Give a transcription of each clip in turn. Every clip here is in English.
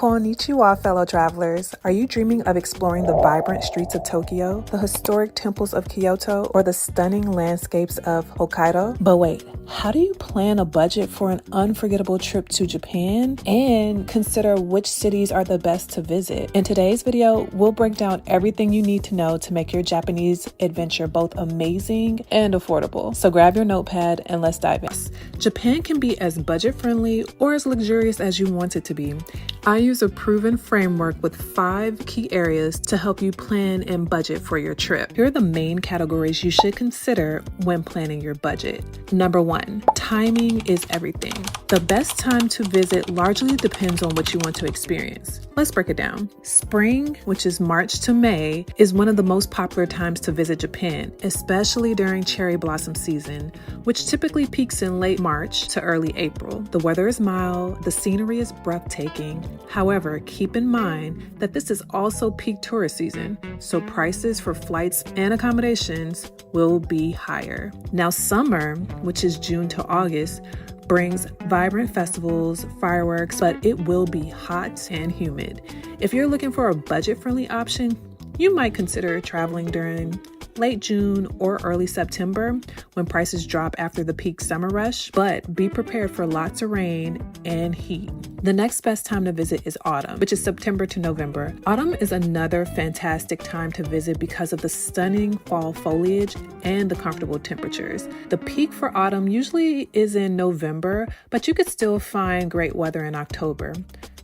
Konnichiwa, fellow travelers. Are you dreaming of exploring the vibrant streets of Tokyo, the historic temples of Kyoto, or the stunning landscapes of Hokkaido? But wait, how do you plan a budget for an unforgettable trip to Japan and consider which cities are the best to visit? In today's video, we'll break down everything you need to know to make your Japanese adventure both amazing and affordable. So grab your notepad and let's dive in. Japan can be as budget-friendly or as luxurious as you want it to be. I use a proven framework with 5 key areas to help you plan and budget for your trip. Here are the main categories you should consider when planning your budget. Number 1, timing is everything. The best time to visit largely depends on what you want to experience. Let's break it down. Spring, which is March to May, is one of the most popular times to visit Japan, especially during cherry blossom season, which typically peaks in late March to early April. The weather is mild, the scenery is breathtaking. However, keep in mind that this is also peak tourist season, so prices for flights and accommodations will be higher. Now, summer, which is June to August, brings vibrant festivals, fireworks, but it will be hot and humid. If you're looking for a budget-friendly option, you might consider traveling during late June or early September when prices drop after the peak summer rush, but be prepared for lots of rain and heat. The next best time to visit is autumn, which is September to November. Autumn is another fantastic time to visit because of the stunning fall foliage and the comfortable temperatures. The peak for autumn usually is in November, but you could still find great weather in October.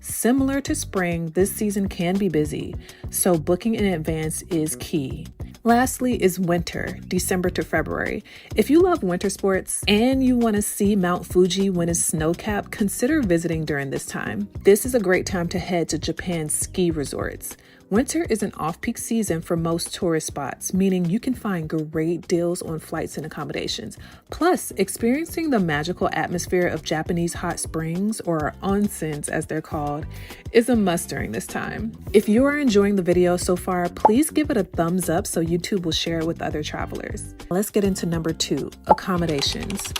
Similar to spring, this season can be busy, so booking in advance is key. Lastly is winter, December to February. If you love winter sports and you want to see Mount Fuji when it's snow-capped, consider visiting during this time. This is a great time to head to Japan's ski resorts. Winter is an off-peak season for most tourist spots, meaning you can find great deals on flights and accommodations. Plus, experiencing the magical atmosphere of Japanese hot springs, or onsens as they're called, is a must during this time. If you are enjoying the video so far, please give it a thumbs up so YouTube will share it with other travelers. Let's get into number 2, accommodations.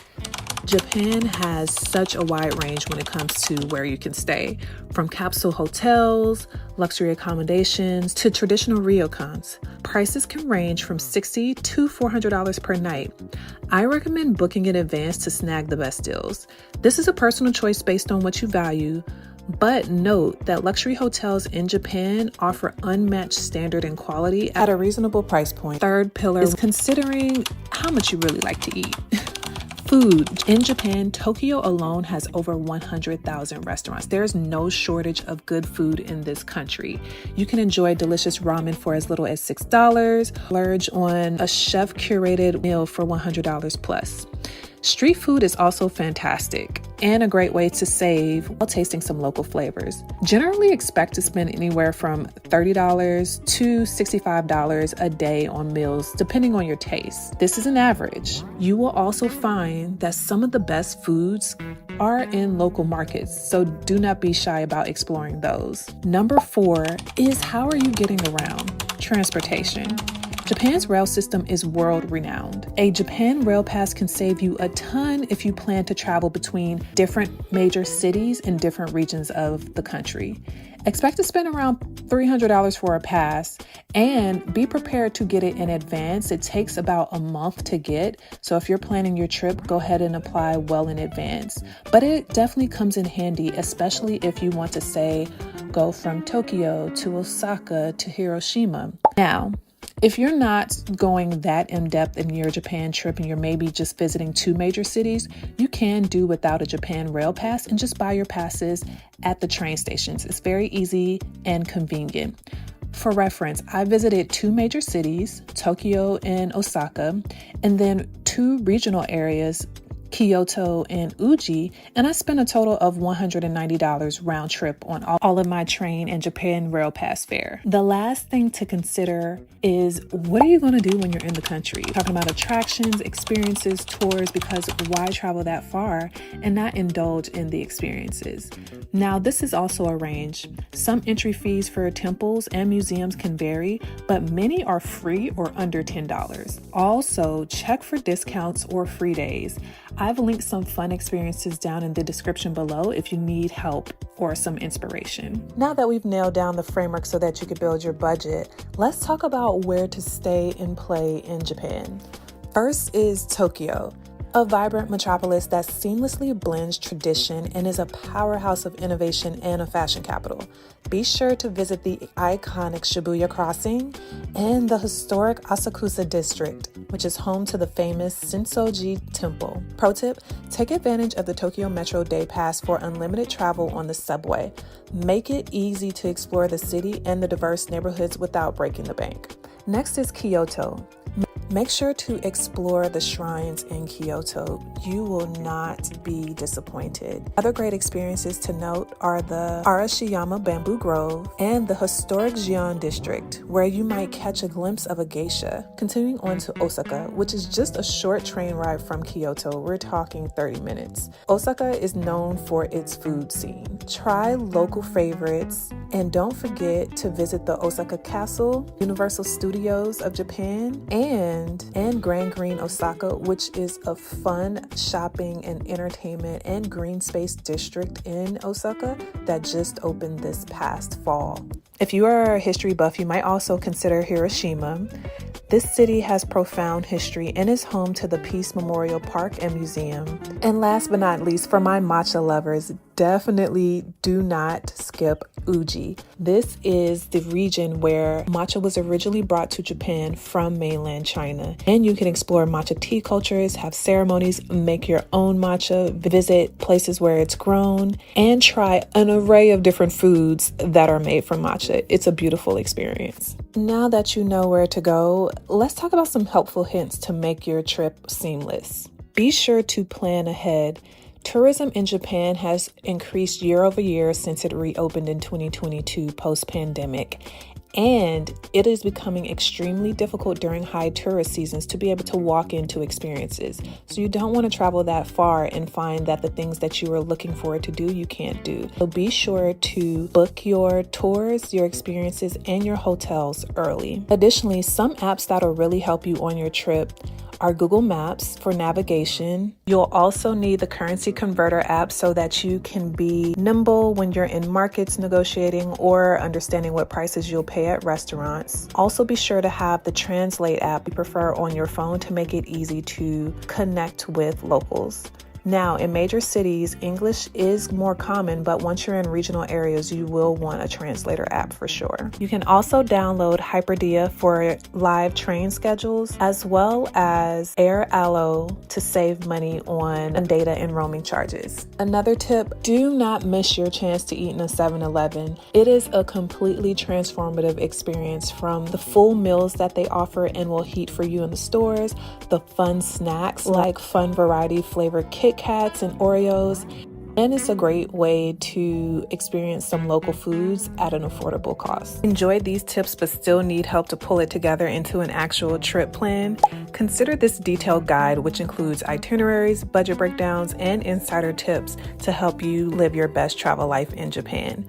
Japan has such a wide range when it comes to where you can stay, from capsule hotels, luxury accommodations, to traditional ryokans. Prices can range from $60 to $400 per night. I recommend booking in advance to snag the best deals. This is a personal choice based on what you value, but note that luxury hotels in Japan offer unmatched standard and quality at a reasonable price point. Third pillar is considering how much you really like to eat. Food. In Japan, Tokyo alone has over 100,000 restaurants. There's no shortage of good food in this country. You can enjoy delicious ramen for as little as $6, splurge on a chef-curated meal for $100 plus. Street food is also fantastic and a great way to save while tasting some local flavors. Generally expect to spend anywhere from $30 to $65 a day on meals, depending on your taste. This is an average. You will also find that some of the best foods are in local markets, so do not be shy about exploring those. Number 4 is how are you getting around? Transportation. Japan's rail system is world-renowned. A Japan Rail Pass can save you a ton if you plan to travel between different major cities in different regions of the country. Expect to spend around $300 for a pass and be prepared to get it in advance. It takes about a month to get, so if you're planning your trip, go ahead and apply well in advance. But it definitely comes in handy, especially if you want to, say, go from Tokyo to Osaka to Hiroshima. Now, if you're not going that in-depth in your Japan trip and you're maybe just visiting 2 major cities, you can do without a Japan Rail Pass and just buy your passes at the train stations. It's very easy and convenient. For reference, I visited 2 major cities, Tokyo and Osaka, and then 2 regional areas, Kyoto and Uji, and I spent a total of $190 round trip on all of my train and Japan Rail Pass fare. The last thing to consider is, what are you going to do when you're in the country? Talking about attractions, experiences, tours, because why travel that far and not indulge in the experiences? Now, this is also a range. Some entry fees for temples and museums can vary, but many are free or under $10. Also, check for discounts or free days. I've linked some fun experiences down in the description below if you need help or some inspiration. Now that we've nailed down the framework so that you can build your budget, let's talk about where to stay and play in Japan. First is Tokyo, a vibrant metropolis that seamlessly blends tradition and is a powerhouse of innovation and a fashion capital. Be sure to visit the iconic Shibuya Crossing and the historic Asakusa District, which is home to the famous Sensoji Temple. Pro tip, take advantage of the Tokyo Metro Day Pass for unlimited travel on the subway. Make it easy to explore the city and the diverse neighborhoods without breaking the bank. Next is Kyoto. Make sure to explore the shrines in Kyoto. You will not be disappointed. Other great experiences to note are the Arashiyama Bamboo Grove and the historic Gion District, where you might catch a glimpse of a geisha. Continuing on to Osaka, which is just a short train ride from Kyoto. We're talking 30 minutes. Osaka is known for its food scene. Try local favorites, and don't forget to visit the Osaka Castle, Universal Studios of Japan, and Grand Green Osaka, which is a fun shopping and entertainment and green space district in Osaka that just opened this past fall. If you are a history buff, you might also consider Hiroshima. This city has profound history and is home to the Peace Memorial Park and Museum. And last but not least, for my matcha lovers, definitely do not skip Uji. This is the region where matcha was originally brought to Japan from mainland China. And you can explore matcha tea cultures, have ceremonies, make your own matcha, visit places where it's grown, and try an array of different foods that are made from matcha. It's a beautiful experience. Now that you know where to go, let's talk about some helpful hints to make your trip seamless. Be sure to plan ahead. Tourism in Japan has increased year over year since it reopened in 2022 post-pandemic, and it is becoming extremely difficult during high tourist seasons to be able to walk into experiences. So you don't want to travel that far and find that the things that you are looking forward to do, you can't do. So be sure to book your tours, your experiences, and your hotels early. Additionally, some apps that'll really help you on your trip are Google Maps for navigation. You'll also need the currency converter app so that you can be nimble when you're in markets negotiating or understanding what prices you'll pay at restaurants. Also be sure to have the Translate app you prefer on your phone to make it easy to connect with locals. Now, in major cities, English is more common, but once you're in regional areas, you will want a translator app for sure. You can also download Hyperdia for live train schedules, as well as AirAllo to save money on data and roaming charges. Another tip, do not miss your chance to eat in a 7-Eleven. It is a completely transformative experience, from the full meals that they offer and will heat for you in the stores, the fun snacks like fun variety flavored Kit Kats and Oreos, and it's a great way to experience some local foods at an affordable cost. Enjoyed these tips but still need help to pull it together into an actual trip plan? Consider this detailed guide, which includes itineraries, budget breakdowns, and insider tips to help you live your best travel life in Japan.